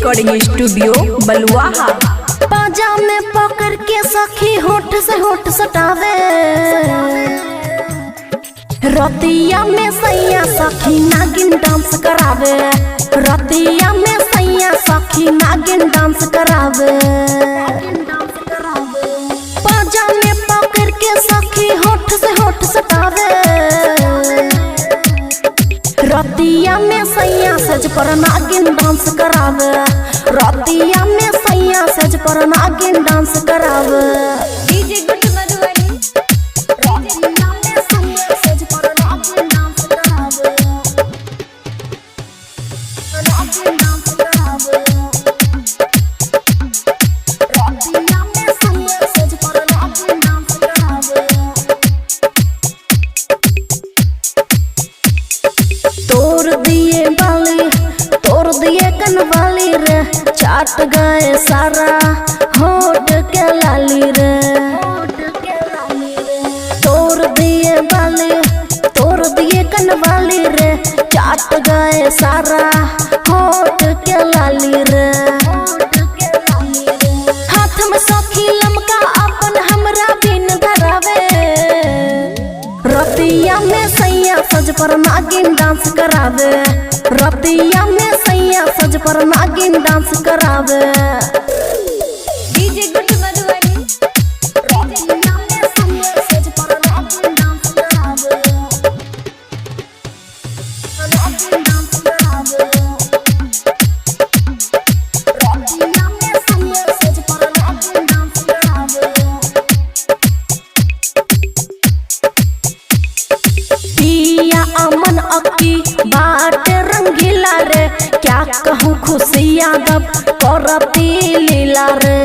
Recording studio बलुआहा। पाजा में पकड़ के सखी होठ से होठ सटावे, रतिया में सैया सखी नागिन डांस करावे, रतिया में सैया सखी नागिन डांस करावे। पाजा में पकड़ के सखी होठ से होठ सटावे, रतिया में सैया सज पर नागिन डांस करावे, रतिया में सैया सज पर नागिन डांस करावे। डीजे गुड मधुबनी, रतिया में सैया सज पर नागिन डांस करावे, नागिन डांस करावे। रतिया में सैया सज पर नागिन डांस करावे। तोड़ दिए बाली, तोड़ दिए कनवाली रे, चाट गए सारा होठ के लाली रे। तोड़ दिए बाली, तोड़ दिए कनवाली रे, चाट गए सारा होठ के लाली रे। हाथ में सखी लमका अपन हमरा बिन धरावे, रतिया में सैया सज पर नागिन डांस करावे, रतिया में सैया सज पर नागिन डांस करावे। डीजे गुड मधुबनी, रतिया में सैया सज पर नागिन डांस करावे, नागिन डांस करावे। रतिया में सैया सज पर नागिन डांस करावे। पिया अमन अक्की बाट रंगीला रे, क्या कहूँ खुशियाँ दब करती लीला रे।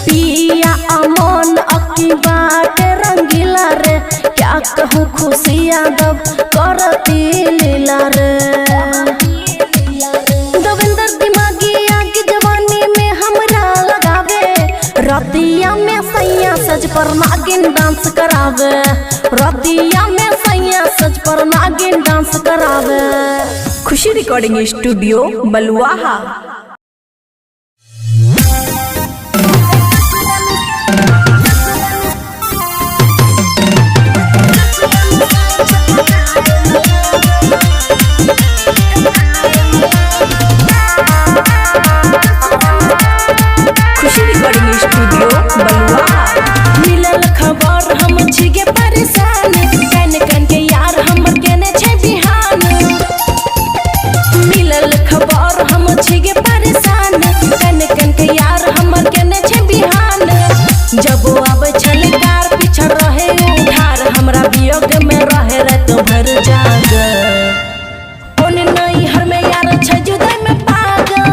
पिया अमन अक्की बाट रंगीला रे, क्या कहूँ खुशियाँ दब करती लीला रे। दविंदर दिमागी आग जवानी में हमरा लगावे, रतिया में सैया सज पर नागिन डांस करावे, रतिया में सैया सज पर नागिन डांस करावे। खुशी रिकॉर्डिंग स्टूडियो बलुआहा। खुशी रिकॉर्डिंग स्टूडियो बलुआहा। मिलल खबर हम छिगे परेशान, कन कन के यार हमर केने छै बिहान। मिलल खबर हम छिगे परेशान, कन कन के यार हमर केने छै बिहान। जब आबै छल कार पीछा रहे उधार, हमरा वियोग में रहे रात भर जाग। ओने नहीं हर में यार छै जुदाई में पागल,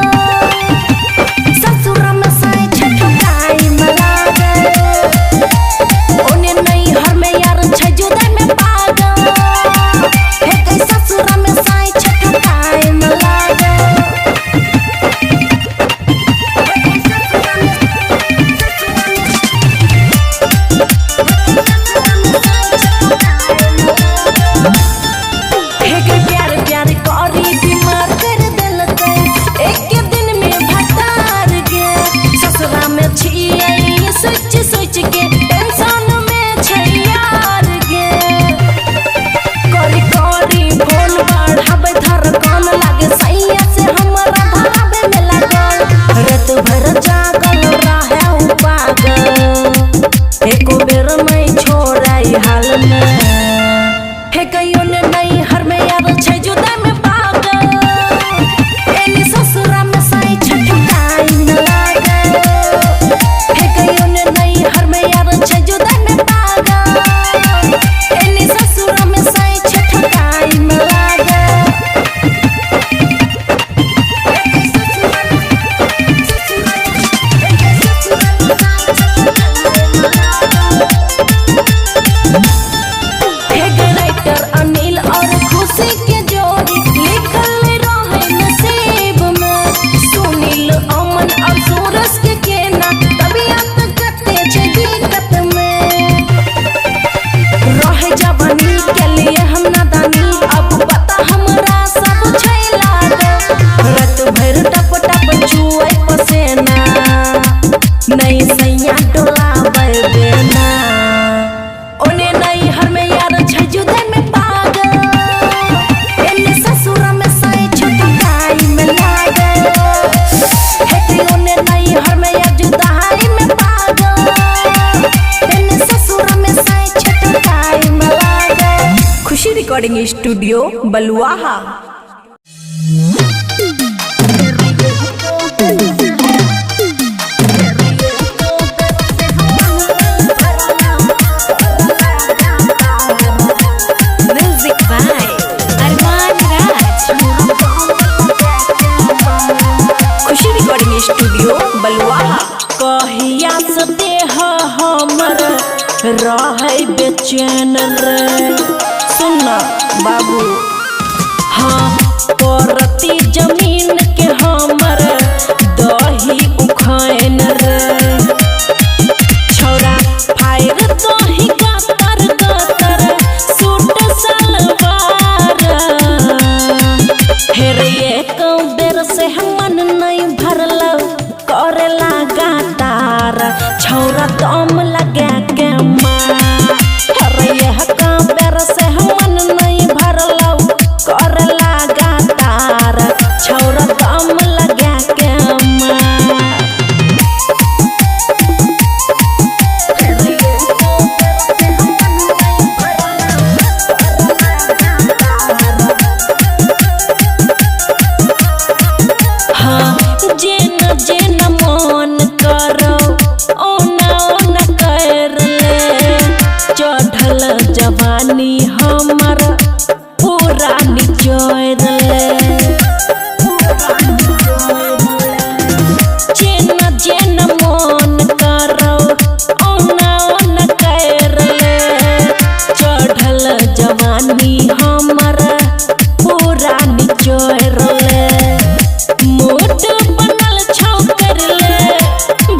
ससुर में साई छै ठकाई में लागल। ओने नहीं हर में यार छै जुदाई में पागल, हे कई ससुर में साई छै ठकाई में लागल। हे कई प्यार प्यार करी बीमार कर देलकै, एक दिन में भटार गे। ससुरा में छियै सोच सोच के टेंशन में छै यार गे। करी करी फोन बढ़ाबै धड़कन लागे, सैया से हमरा धराबे में लागल। रात भर जागल रहे उ पागल, एको बेर नहीं छोड़ाई हाल में। हे कहियो ने नहीं हर में यार छै जुदाई में पागल, एनी ससुरा में साई छै ठकाई में लागल। हे कहियो ने नहीं हर में यार छै जुदाई में पागल, एनी ससुरा में साई छै ठकाई में लागल। रात भर टप टप चुए पसेना नहीं सैया डोलावे देना ओने नहीं हर में यार छजुदे में पागल एने ससुर में साई छुटकाई में लागल हेटी ओने नहीं हर में यार जुदाई में पागल एने ससुर में साई छुटकाई में लागल। Khushi recording studio Baluaha. Music by Arman Raj. Khushi recording studio Baluaha. कहिया से देह हमर रहे बेचैन रे सुना बाबू हाँ परती जमीन के हमर दही उखैन रे छौरा फायर दही गतर गतर सूट सलवार हेर एक बेर से मन नहीं भरल करे लगा तार छौरा दम लगा के मार हेर एक बेर से मन नहीं भरल करे लगा तार छौरा दम लगा के मार। हाँ जेन जेन मन करो ओना ओना कर ले चढ़ल जवानी हमर पूरा निचोर ले जेन जेन मन करो ओना ओना कर ले चढ़ल जवानी हमर पूरा निचोर ले मोट बनल छौकर ले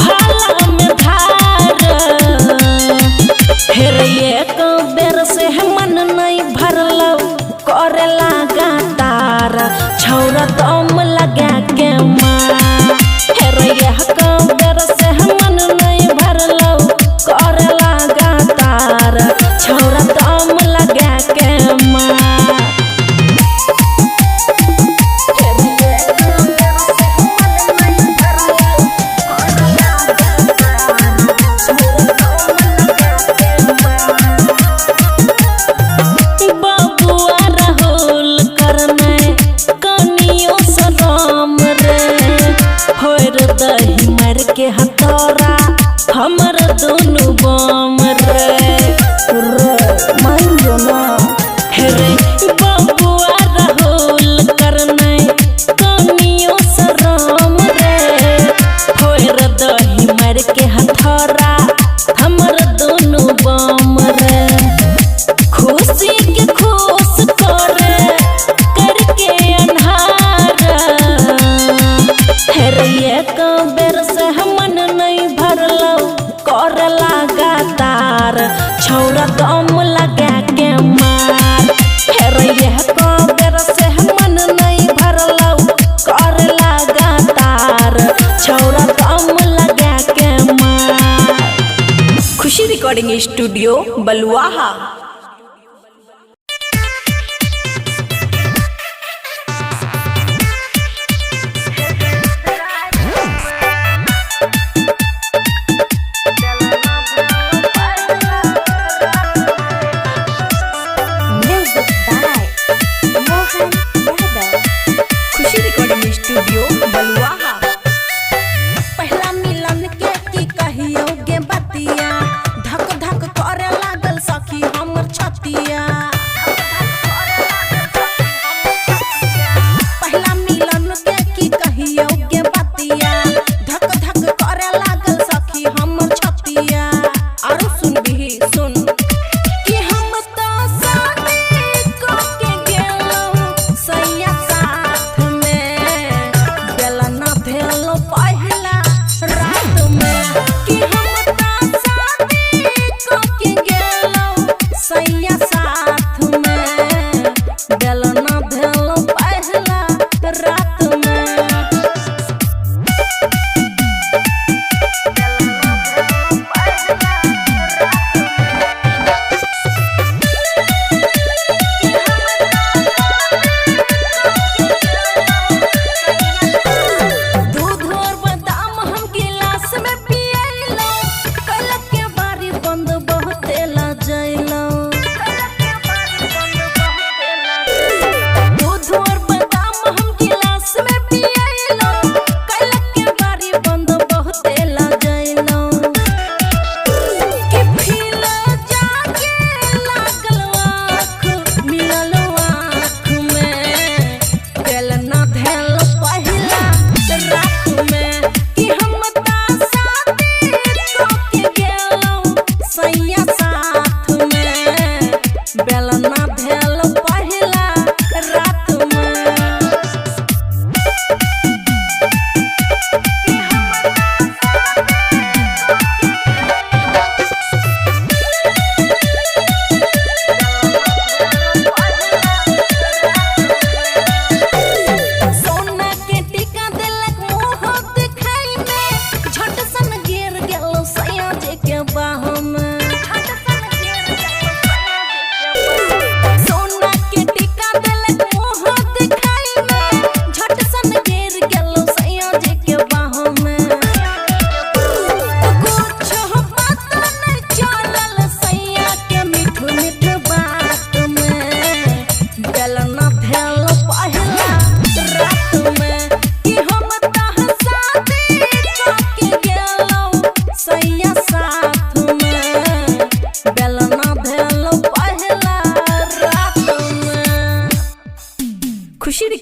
भाला में धार हेर एक बेर से मन नहीं भरल करे लगा तार छौरा दम लगा के मार हेर एक बेर से मन नहीं भरल करे लगा तार छौरा दम लगा के मार। बबुआ राहुल करने कनियो सलाम रे होर दही मार के हथौरा हमर दोनों बम रे मान लो ना हेरे बबुआ राहुल करने कनियो सलाम रे होर दही मार के हथौरा हमर दोनों बम रे खुशी के खुश करे करके अन्हार हेर एक बेर से मन नहीं भरल करे लगा तार छौरा दम लगा के मार हेर एक बेर से मन नहीं भरल करे लगा तार छौरा दम लगा के मार। Khushi recording studio Baluaha. Music by Mohan Yadav. Khushi recording studio Baluaha. पहला मिलन के की कहियो गे बतिया धक धक करे लागल सखी हमर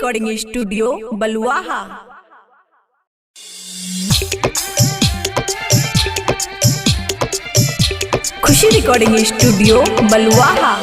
रिकॉर्डिंग स्टूडियो बलुआहा। खुशी रिकॉर्डिंग स्टूडियो बलुआहा।